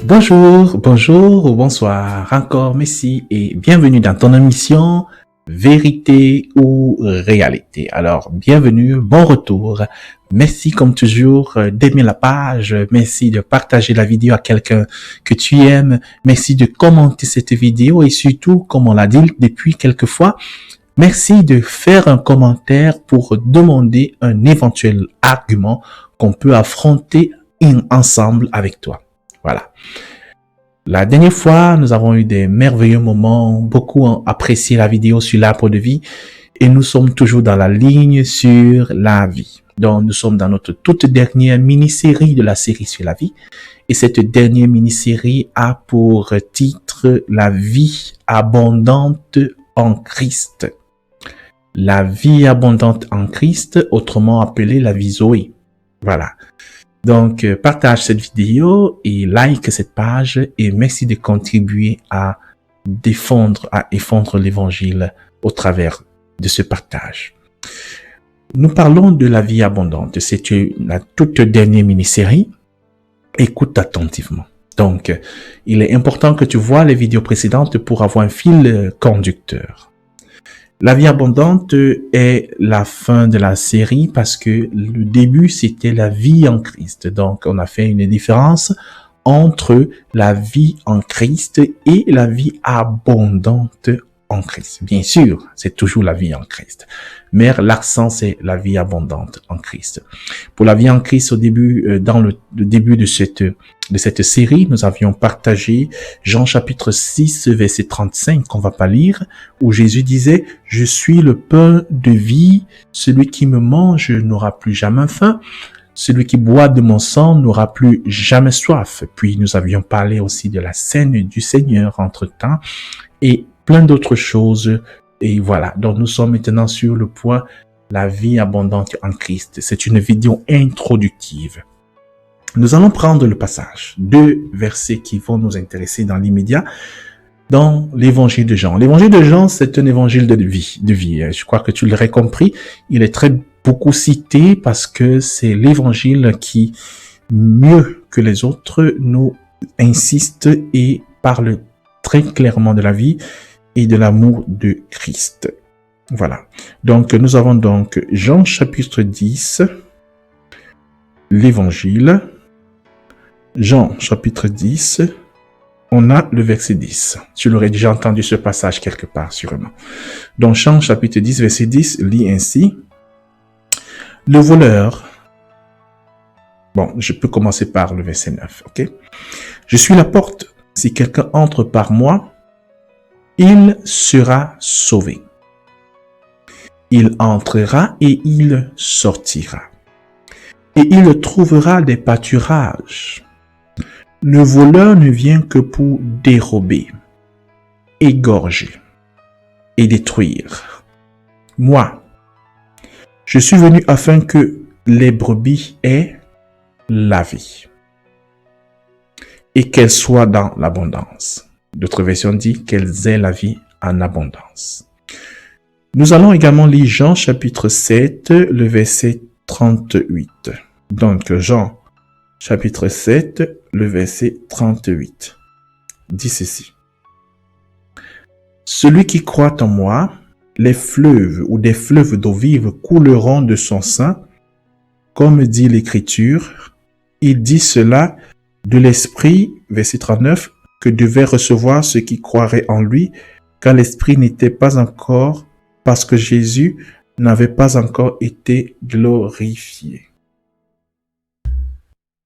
Bonjour, bonjour ou bonsoir, encore merci et bienvenue dans ton émission Vérité ou Réalité. Alors, bienvenue, bon retour. Merci comme toujours d'aimer la page, merci de partager la vidéo à quelqu'un que tu aimes, merci de commenter cette vidéo et surtout, comme on l'a dit depuis quelques fois, merci de faire un commentaire pour demander un éventuel argument qu'on peut affronter ensemble avec toi. Voilà. La dernière fois, nous avons eu des merveilleux moments, beaucoup ont apprécié la vidéo sur l'arbre de vie et nous sommes toujours dans la ligne sur la vie. Donc, nous sommes dans notre toute dernière mini-série de la série sur la vie et cette dernière mini-série a pour titre La vie abondante en Christ. La vie abondante en Christ, autrement appelée la vie Zoé. Voilà. Donc, partage cette vidéo et like cette page et merci de contribuer à défendre, à effondrer l'évangile au travers de ce partage. Nous parlons de la vie abondante. C'est la toute dernière mini-série. Écoute attentivement. Donc, il est important que tu vois les vidéos précédentes pour avoir un fil conducteur. La vie abondante est la fin de la série parce que le début, c'était la vie en Christ. Donc, on a fait une différence entre la vie en Christ et la vie abondante en Christ. Bien sûr, c'est toujours la vie en Christ. Mais l'accent, c'est la vie abondante en Christ. Pour la vie en Christ, au début, dans le début de cette série, nous avions partagé Jean chapitre 6, verset 35, qu'on va pas lire, où Jésus disait, « Je suis le pain de vie, celui qui me mange n'aura plus jamais faim, celui qui boit de mon sang n'aura plus jamais soif. » Puis nous avions parlé aussi de la scène du Seigneur entre-temps et plein d'autres choses. Et voilà, donc nous sommes maintenant sur le point la vie abondante en Christ. C'est une vidéo introductive. Nous allons prendre le passage, 2 versets qui vont nous intéresser dans l'immédiat, dans l'évangile de Jean. L'évangile de Jean, c'est un évangile de vie. Je crois que tu l'aurais compris. Il est très beaucoup cité parce que c'est l'évangile qui, mieux que les autres, nous insiste et parle très clairement de la vie et de l'amour de Christ. Voilà. Donc, nous avons donc Jean chapitre 10, l'évangile. Jean chapitre 10, on a le verset 10. Tu l'aurais déjà entendu ce passage quelque part, sûrement. Donc, Jean chapitre 10, verset 10, lit ainsi. Le voleur, bon, je peux commencer par le verset 9, ok? Je suis la porte. Si quelqu'un entre par moi, il sera sauvé. Il entrera et il sortira. Et il trouvera des pâturages. Le voleur ne vient que pour dérober, égorger et détruire. Moi, je suis venu afin que les brebis aient la vie et qu'elles soient dans l'abondance. D'autres versions disent qu'elles aient la vie en abondance. Nous allons également lire Jean chapitre 7, le verset 38. Donc Jean chapitre 7, le verset 38. Dit ceci. Celui qui croit en moi, les fleuves ou des fleuves d'eau vive couleront de son sein, comme dit l'Écriture. Il dit cela de l'Esprit, verset 39, que devait recevoir ceux qui croiraient en lui, car l'Esprit n'était pas encore, parce que Jésus n'avait pas encore été glorifié.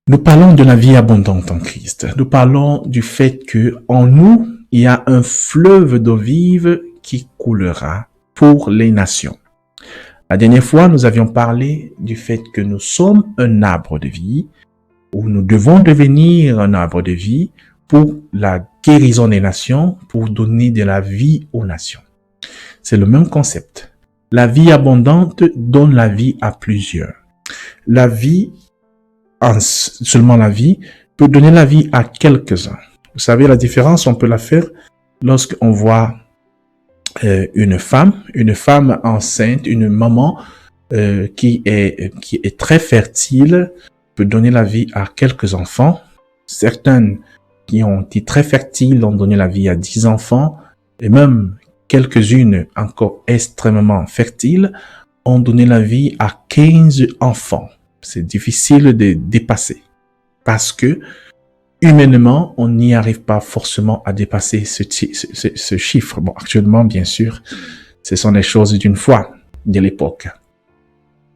Nous parlons de la vie abondante en Christ. Nous parlons du fait que en nous, il y a un fleuve d'eau vive qui coulera pour les nations. La dernière fois, nous avions parlé du fait que nous sommes un arbre de vie, où nous devons devenir un arbre de vie pour la guérison des nations, pour donner de la vie aux nations. C'est le même concept. La vie abondante donne la vie à plusieurs. La vie, seulement la vie, peut donner la vie à quelques-uns. Vous savez, la différence, on peut la faire lorsqu'on voit une femme enceinte, une maman qui est très fertile, peut donner la vie à quelques enfants. Certaines qui ont été très fertiles ont donné la vie à 10 enfants, et même quelques-unes encore extrêmement fertiles ont donné la vie à 15 enfants. C'est difficile de dépasser parce que humainement, on n'y arrive pas forcément à dépasser ce chiffre. Bon, actuellement, bien sûr, ce sont les choses d'une fois, de l'époque.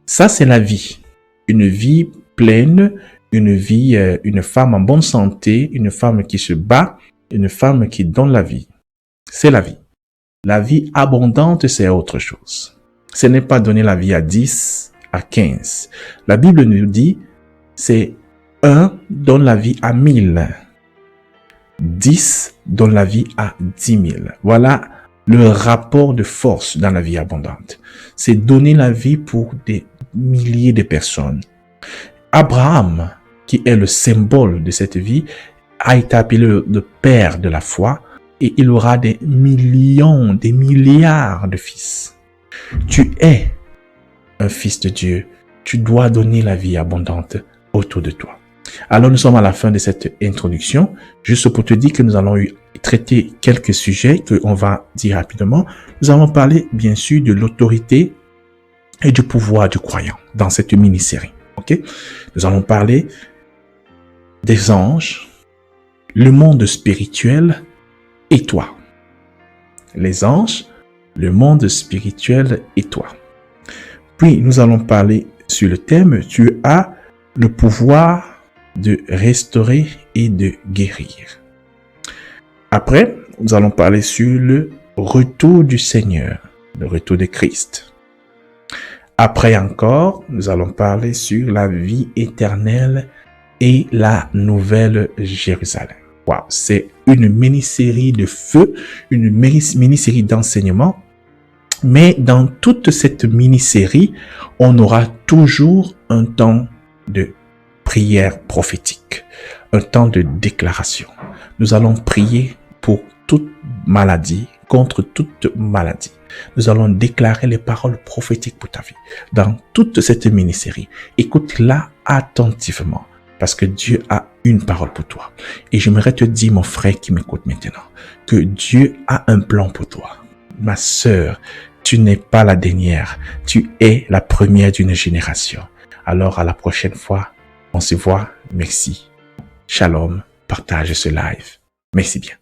Ça, c'est la vie. Une vie pleine, une vie, une femme en bonne santé, une femme qui se bat, une femme qui donne la vie. C'est la vie. La vie abondante, c'est autre chose. Ce n'est pas donner la vie à 10, à 15. La Bible nous dit, c'est 1 donne la vie à 1000. 10 donne la vie à 10 000. Voilà le rapport de force dans la vie abondante. C'est donner la vie pour des milliers de personnes. Abraham, qui est le symbole de cette vie, a été appelé le père de la foi et il aura des millions, des milliards de fils. Tu es un fils de Dieu. Tu dois donner la vie abondante autour de toi. Alors nous sommes à la fin de cette introduction, juste pour te dire que nous allons traiter quelques sujets qu'on va dire rapidement. Nous allons parler bien sûr de l'autorité et du pouvoir du croyant dans cette mini-série. Ok? Nous allons parler des anges, le monde spirituel et toi. Les anges, le monde spirituel et toi. Puis nous allons parler sur le thème « Tu as le pouvoir de restaurer et de guérir ». Après, nous allons parler sur le retour du Seigneur, le retour de Christ. Après encore, nous allons parler sur la vie éternelle et la nouvelle Jérusalem. Wow, c'est une mini-série de feu, une mini-série d'enseignement. Mais dans toute cette mini-série, on aura toujours un temps de prière prophétique, un temps de déclaration. Nous allons prier pour toute maladie, contre toute maladie. Nous allons déclarer les paroles prophétiques pour ta vie. Dans toute cette mini-série, écoute-la attentivement, parce que Dieu a une parole pour toi. Et j'aimerais te dire, mon frère qui m'écoute maintenant, que Dieu a un plan pour toi. Ma sœur, tu n'es pas la dernière, tu es la première d'une génération. Alors à la prochaine fois, on se voit. Merci. Shalom, partage ce live. Merci bien.